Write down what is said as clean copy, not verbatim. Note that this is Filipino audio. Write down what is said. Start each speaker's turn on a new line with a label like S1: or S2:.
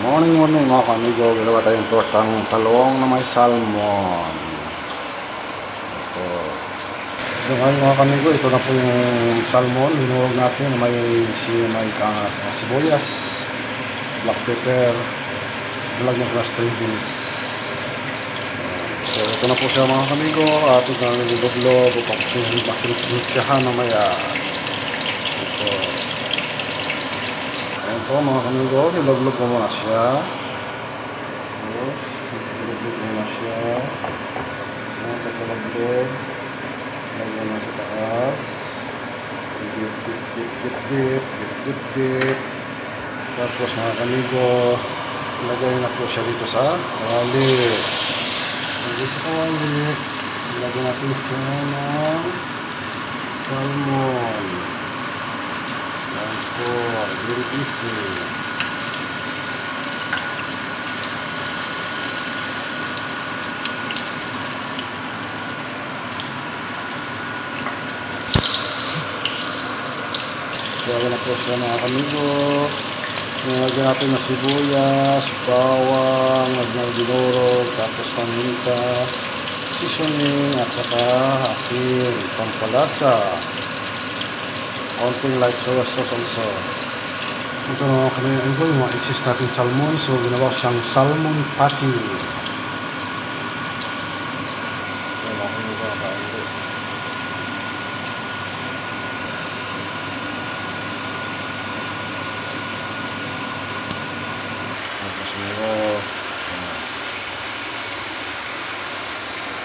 S1: Morning mga kamigo. Ginawa tayong tortang talong na may salmon. Ito. So ngayon mga kamigo, ito na po yung salmon. Hinuhog natin na may sibuyas, black pepper, lagyan ko na string beans. So ito na po siya mga kamigo. Ating na nilog-log upang masilipsiyahan na maya. Ito. Ayan po mga kamigo, nilog-log ko muna siya. Nilog-log ko muna siya. Nilog-log. Lagyan na sa taas. Dip. Tapos mga kamigo, ilagay na po siya dito sa kawali. Dito sa kawali, ilagay natin siya ng salmon. Ayan po, very easy. Lagyan na po siya mga kamigo. Lagyan natin na sibuyas, bawang, dinurog, tapos paminta, seasoning, at saka asin, pampalasa. Konting light soya sauce also. Ito mga kamigo, yung mga excess natin salmon. So ginawa siyang salmon patty.